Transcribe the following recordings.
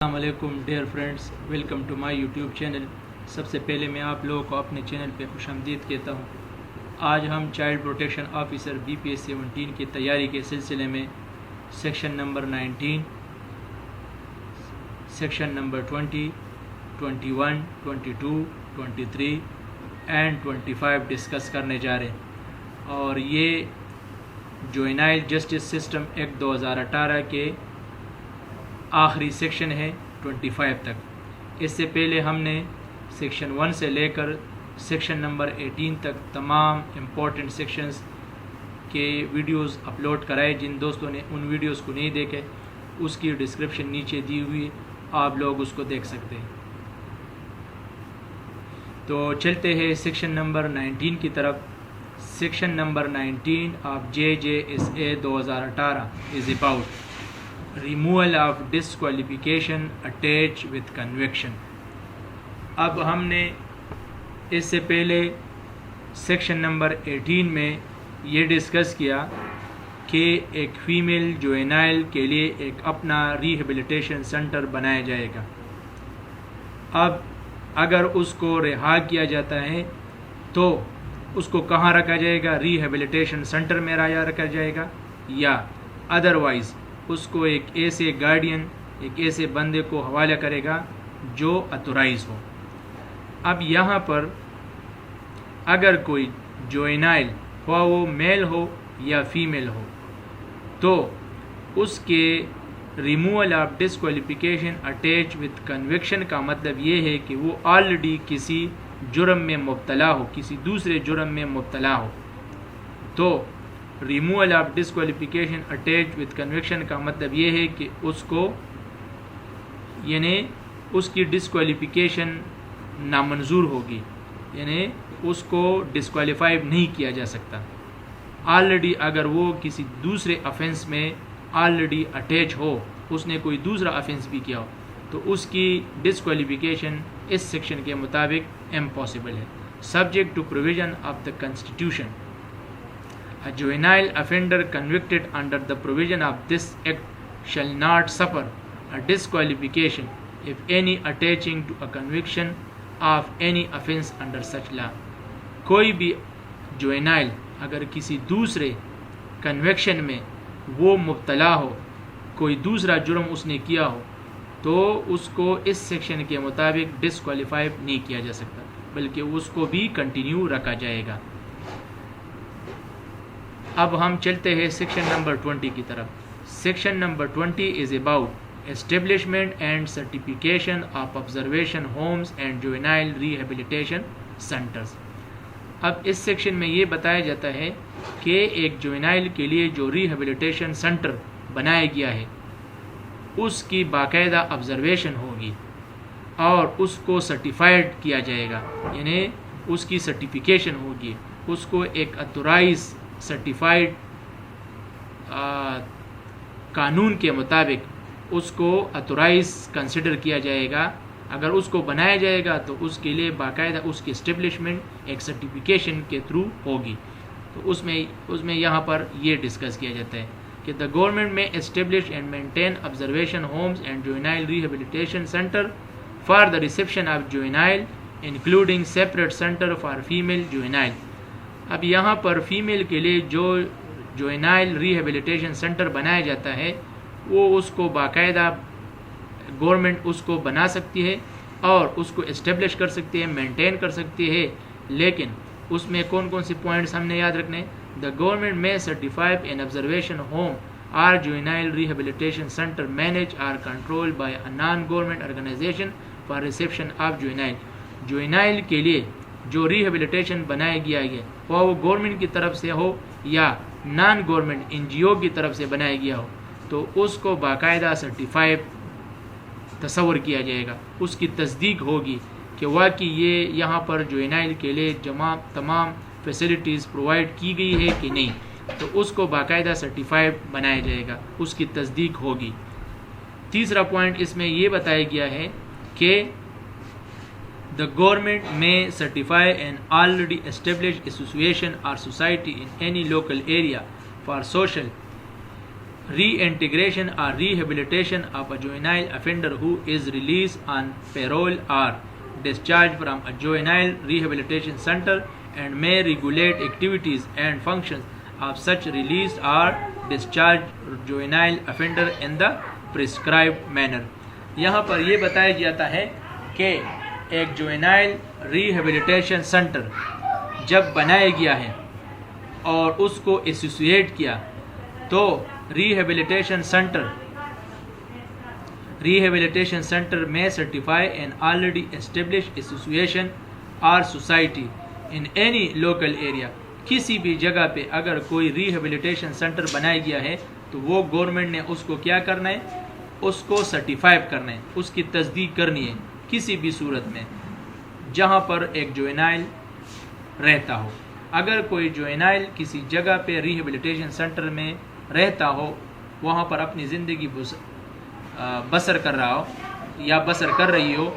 السلام علیکم dear friends, welcome to my YouTube channel. سب سے پہلے میں آپ لوگوں کو اپنے چینل پہ خوش آمدید کہتا ہوں۔ آج ہم چائلڈ پروٹیکشن آفیسر BPS 17 کی تیاری کے سلسلے میں section number 19، section number 20، 21، 22، 23 and 25 discuss کرنے جا رہے ہیں، اور یہ جوینائل جسٹس سسٹم ایکٹ 2018 کے آخری سیکشن ہے 25 تک۔ اس سے پہلے ہم نے سیکشن 1 سے لے کر سیکشن نمبر 18 تک تمام امپورٹنٹ سیکشنز کے ویڈیوز اپلوڈ کرائے۔ جن دوستوں نے ان ویڈیوز کو نہیں دیکھے، اس کی ڈسکرپشن نیچے دی ہوئی، آپ لوگ اس کو دیکھ سکتے ہیں۔ تو چلتے ہیں سیکشن نمبر 19 کی طرف۔ Section number 19 of JJSA 2018 is about removal of disqualification attach with conviction. اب ہم نے اس سے پہلے سیکشن نمبر 18 میں یہ ڈسکس کیا کہ ایک فیمیل جوینائل کے لیے ایک اپنا ریہیبلیٹیشن سینٹر بنایا جائے گا۔ اب اگر اس کو رہا کیا جاتا ہے تو اس کو کہاں رکھا جائے گا؟ ریہیبلیٹیشن سینٹر میں رکھا جائے گا، یا ادروائز اس کو ایک ایسے گارڈین، ایک ایسے بندے کو حوالہ کرے گا جو اتورائز ہو۔ اب یہاں پر اگر کوئی جوینائل ہوا وہ میل ہو یا فیمیل ہو، تو اس کے removal of disqualification attach with conviction کا مطلب یہ ہے کہ وہ آلریڈی کسی جرم میں مبتلا ہو، کسی دوسرے جرم میں مبتلا ہو۔ تو removal of disqualification attach with conviction کا مطلب یہ ہے کہ اس کو، یعنی اس کی ڈسکوالیفیکیشن نامنظور ہوگی، یعنی اس کو ڈسکوالیفائی نہیں کیا جا سکتا۔ آلریڈی اگر وہ کسی دوسرے افینس میں آلریڈی اٹیچ ہو، اس نے کوئی دوسرا افینس بھی کیا ہو، تو اس کی ڈسکوالیفیکیشن اس سیکشن کے مطابق امپاسبل ہے، subject to provision of the constitution. A juvenile offender convicted under the provision of this act shall not suffer a disqualification if any attaching to a conviction of any offence under such law۔ کوئی بھی juvenile اگر کسی دوسرے conviction میں وہ مبتلا ہو، کوئی دوسرا جرم اس نے کیا ہو، تو اس کو اس سیکشن کے مطابق ڈسکوالیفائی نہیں کیا جا سکتا، بلکہ اس کو بھی کنٹینیو رکھا جائے گا۔ اب ہم چلتے ہیں سیکشن نمبر 20 کی طرف۔ Section number 20 is about establishment and certification of observation homes and juvenile rehabilitation centres. اب اس سیکشن میں یہ بتایا جاتا ہے کہ ایک جوینائل کے لیے جو ریہیبلیٹیشن سینٹر بنایا گیا ہے، اس کی باقاعدہ آبزرویشن ہوگی اور اس کو سرٹیفائڈ کیا جائے گا، یعنی اس کی سرٹیفیکیشن ہوگی، اس کو ایک اتورائز سرٹیفائڈ قانون کے مطابق اس کو اتورائز کنسیڈر کیا جائے گا۔ اگر اس کو بنایا جائے گا تو اس کے لیے باقاعدہ اس کی اسٹیبلشمنٹ ایک سرٹیفیکیشن کے تھرو ہوگی۔ تو اس میں یہاں پر یہ ڈسکس کیا جاتا ہے کہ دا گورنمنٹ میں establish and maintain observation homes and juvenile rehabilitation centre for the reception of juvenile including separate centre for female juvenile. اب یہاں پر فیمیل کے لیے جو جوینائل ریہیبلیٹیشن سینٹر بنایا جاتا ہے، وہ اس کو باقاعدہ گورنمنٹ اس کو بنا سکتی ہے اور اس کو اسٹیبلش کر سکتی ہے، مینٹین کر سکتی ہے، لیکن اس میں کون کون سے پوائنٹس ہم نے یاد رکھنے؟ دا گورنمنٹ میں certify an observation home or juvenile rehabilitation centre manage or control by a non government organisation for reception of juvenile. Juvenile کے لیے جو ریہیبلیٹیشن بنایا گیا ہے، وہ گورنمنٹ کی طرف سے ہو یا نان گورنمنٹ NGO کی طرف سے بنایا گیا ہو، تو اس کو باقاعدہ سرٹیفائی تصور کیا جائے گا، اس کی تصدیق ہوگی کہ واقعی یہ یہاں پر جوینائل کے لیے تمام فیسلٹیز پرووائڈ کی گئی ہے کہ نہیں، تو اس کو باقاعدہ سرٹیفائڈ بنایا جائے گا، اس کی تصدیق ہوگی۔ تیسرا پوائنٹ اس میں یہ بتایا گیا ہے کہ the government may certify an already established association or society in any local area for social reintegration or rehabilitation of a juvenile offender who is released on parole or discharged from a juvenile rehabilitation center and may regulate activities and functions of such released or discharged juvenile offender in the prescribed manner. یہاں پر یہ بتایا جاتا ہے کہ ایک juvenile rehabilitation centre جب بنایا گیا ہے اور اس کو ایسوسیٹ کیا تو ریہیبلیٹیشن سینٹر میں certify an already established association اور society in any local area. کسی بھی جگہ پہ اگر کوئی ریہیبلیٹیشن سینٹر بنایا گیا ہے تو وہ گورنمنٹ نے اس کو کیا کرنا ہے, اس کو سرٹیفائی کرنا ہے, اس کی تصدیق کرنی ہے کسی بھی صورت میں جہاں پر ایک جوینائل رہتا ہو. اگر کوئی جوینائل کسی جگہ پہ ریہیبلیٹیشن سینٹر میں رہتا ہو, وہاں پر اپنی زندگی بسر کر رہا ہو یا بسر کر رہی ہو,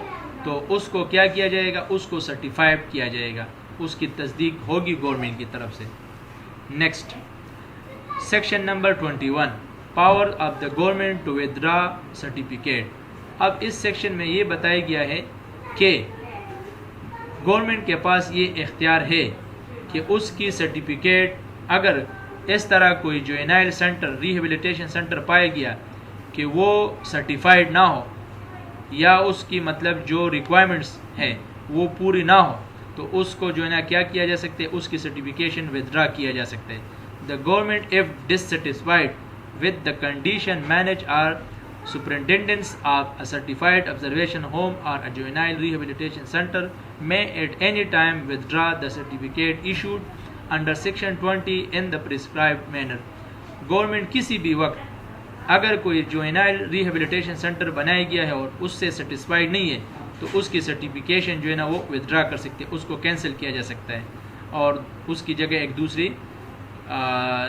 تو اس کو کیا کیا جائے گا, اس کو سرٹیفائی کیا جائے گا, اس کی تصدیق ہوگی گورنمنٹ کی طرف سے. Next section number 21 power of the government to withdraw certificate. اب اس سیکشن میں یہ بتایا گیا ہے کہ گورنمنٹ کے پاس یہ اختیار ہے کہ اس کی سرٹیفکیٹ اگر اس طرح کوئی جوینائل سینٹر ریہیبلیٹیشن سینٹر پایا گیا کہ وہ سرٹیفائڈ نہ ہو یا اس کی مطلب جو ریکوائرمنٹس ہیں وہ پوری نہ ہو, تو اس کو جو ہے نا کیا کیا جا سکتا ہے, اس کی سرٹیفکیشن ودرا کیا جا سکتا ہے. The government if dissatisfied with the condition manage or superintendence of a certified observation home or a juvenile rehabilitation center may at any time withdraw the certificate issued under section 20 in the prescribed manner. Government کسی بھی وقت اگر کوئی juvenile rehabilitation centre بنایا گیا ہے اور اس سے سیٹسفائڈ نہیں ہے تو اس کی سرٹیفکیشن جو ہے نا وہ ودرا کر سکتے ہیں, اس کو کینسل کیا جا سکتا ہے اور اس کی جگہ ایک دوسری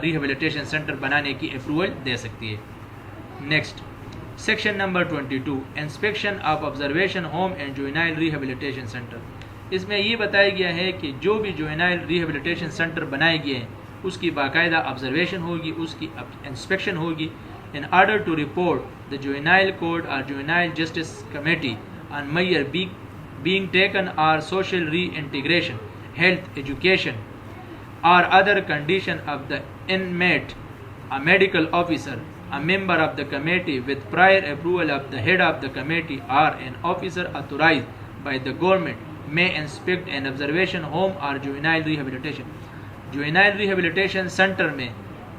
ریہیبلیٹیشن سینٹر بنانے کی اپروول دے سکتی ہے. Next section number 22 inspection of observation home and juvenile rehabilitation centre. اس میں یہ بتایا گیا ہے کہ جو بھی جوینائل ریہیبلیٹیشن سینٹر بنائے گئے ہیں اس کی باقاعدہ آبزرویشن ہوگی, اس کی انسپیکشن ہوگی in order to report the juvenile court or juvenile justice committee on measure being taken or social reintegration, health, education or other condition of the inmate. A medical officer, a member of the committee with prior approval of the head of the committee or an officer authorized by the government may inspect an observation home or juvenile rehabilitation. juvenile rehabilitation center میں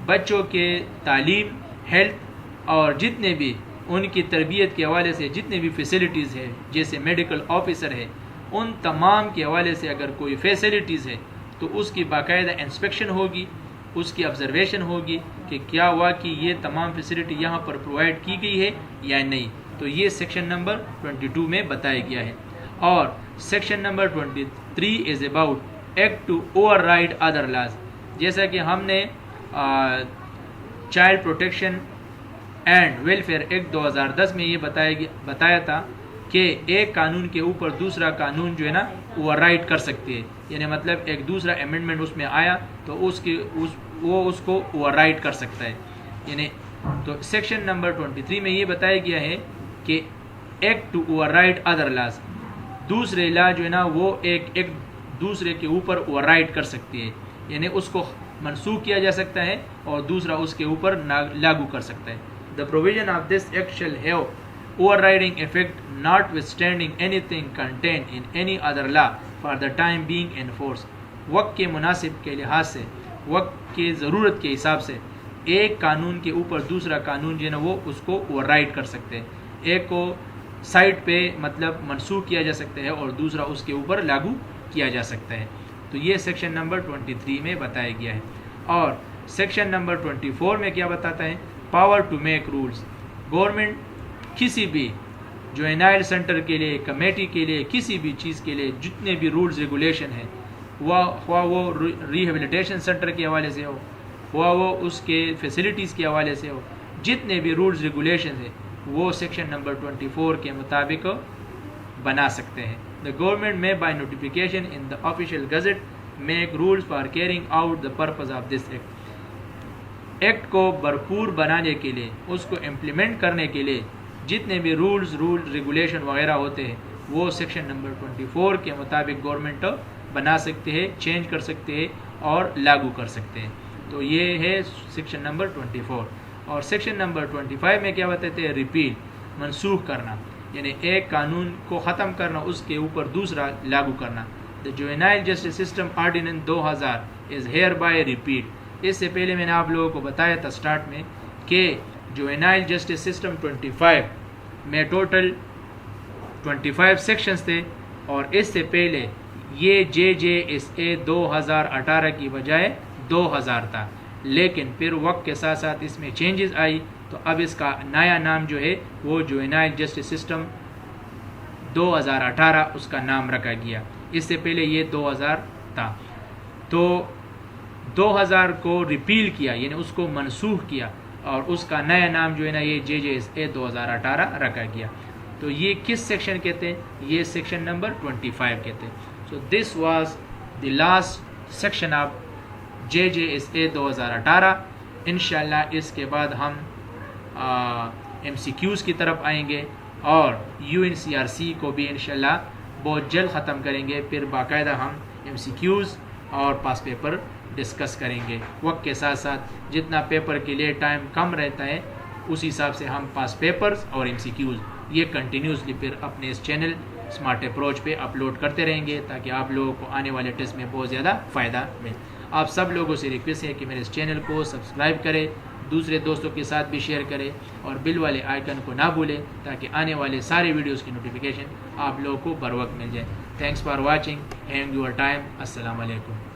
بچوں کے تعلیم, health اور جتنے بھی ان کی تربیت کے حوالے سے جتنے بھی فیسلٹیز ہیں جیسے میڈیکل آفیسر ہے, ان تمام کے حوالے سے اگر کوئی فیسلٹیز ہے تو اس کی باقاعدہ انسپیکشن ہوگی, اس کی آبزرویشن ہوگی کہ کیا ہوا کہ یہ تمام فیسلٹی یہاں پر پرووائڈ کی گئی ہے یا نہیں. تو یہ سیکشن نمبر 22 میں بتایا گیا ہے. اور section number 23 is about act to override other laws. جیسا کہ ہم نے child protection and welfare act 2010 میں یہ بتایا تھا کہ ایک قانون کے اوپر دوسرا قانون جو ہے نا اوور رائڈ کر سکتی ہے, یعنی مطلب ایک دوسرا امینڈمنٹ اس میں آیا تو وہ اس کو اوور رائڈ کر سکتا ہے. یعنی تو سیکشن نمبر 23 میں یہ بتایا گیا ہے کہ act to override other laws, دوسرے لا جو ہے نا وہ ایک دوسرے کے اوپر اوور رائڈ کر سکتی ہے, یعنی اس کو منسوخ کیا جا سکتا ہے اور دوسرا اس کے اوپر لاگو کر سکتا ہے. The provision of this act shall have overriding effect notwithstanding anything contained in any other law for the time being in force. وقت کے مناسب کے لحاظ سے, وقت کی ضرورت کے حساب سے ایک قانون کے اوپر دوسرا قانون جو ہے نا وہ اس کو اوور رائڈ کر سکتے ہیں, ایک کو سائٹ پہ مطلب منسوخ کیا جا سکتا ہے اور دوسرا اس کے اوپر لاگو کیا جا سکتا ہے. تو یہ سیکشن نمبر 23 میں بتایا گیا ہے. اور سیکشن نمبر 24 میں کیا بتاتا ہے, power to make rules. Government کسی بھی جوینائل سینٹر کے لیے, کمیٹی کے لیے, کسی بھی چیز کے لیے جتنے بھی رولز ریگولیشن ہیں, خواہ وہ ریہیبلیٹیشن سینٹر کے حوالے سے ہو, خواہ وہ اس کے فیسلٹیز کے حوالے سے ہو, جتنے بھی رولز ریگولیشن ہیں وہ سیکشن نمبر 24 کے مطابق بنا سکتے ہیں. The government may by notification in the official gazette make rules for carrying out the purpose of this act. Act کو بھرپور بنانے کے لیے، اس کو امپلیمنٹ کرنے کے لیے جتنے بھی رول ریگولیشن وغیرہ ہوتے ہیں وہ سیکشن نمبر 24 کے مطابق گورنمنٹ بنا سکتے ہیں، چینج کر سکتے ہیں اور لاگو کر سکتے ہیں. تو یہ ہے سیکشن نمبر 24. اور سیکشن نمبر 25 میں کیا بتاتے ہیں؟ ریپیل، منسوخ کرنا، یعنی ایک قانون کو ختم کرنا، اس کے اوپر دوسرا لاگو کرنا. The Juvenile Justice System Ordinance 2000 is hereby repealed. اس سے پہلے میں نے آپ لوگوں کو بتایا تھا سٹارٹ میں کہ جوینائل جسٹس سسٹم 25 میں ٹوٹل 25 سیکشنز تھے، اور اس سے پہلے یہ JJSA 2018 کی بجائے 2000 تھا. لیکن پھر وقت کے ساتھ ساتھ اس میں چینجز آئی، تو اب اس کا نیا نام جو ہے وہ جوینائل جسٹس سسٹم 2018 اس کا نام رکھا گیا. اس سے پہلے یہ 2000 تھا. تو 2000 کو ریپیل کیا، یعنی اس کو منسوخ کیا، اور اس کا نیا نام جو ہے نا یہ JJSA 2018 رکھا گیا. تو یہ کس سیکشن کہتے ہیں؟ یہ سیکشن نمبر 25 کہتے ہیں. So this was the last section of JJSA 2018. انشاءاللہ اس کے بعد ہم MCQs کی طرف آئیں گے، اور UNCRC کو بھی انشاءاللہ بہت جلد ختم کریں گے. پھر باقاعدہ ہم MCQs اور پاس پیپر ڈسکس کریں گے. وقت کے ساتھ ساتھ جتنا پیپر کے لیے ٹائم کم رہتا ہے اس حساب سے ہم پاس پیپرز اور MCQs یہ کنٹینیوسلی پھر اپنے اس چینل اسمارٹ اپروچ پہ اپلوڈ کرتے رہیں گے، تاکہ آپ لوگوں کو آنے والے ٹیسٹ میں بہت زیادہ فائدہ ملے. آپ سب لوگوں سے ریکویسٹ ہے کہ میرے اس چینل کو سبسکرائب کریں، دوسرے دوستوں کے ساتھ بھی شیئر کریں، اور بل والے آئیکن کو نہ بھولیں تاکہ آنے والے سارے ویڈیوز کی نوٹیفیکیشن آپ لوگوں کو بر وقت مل جائے. Thanks for watching and your time. السلام علیکم.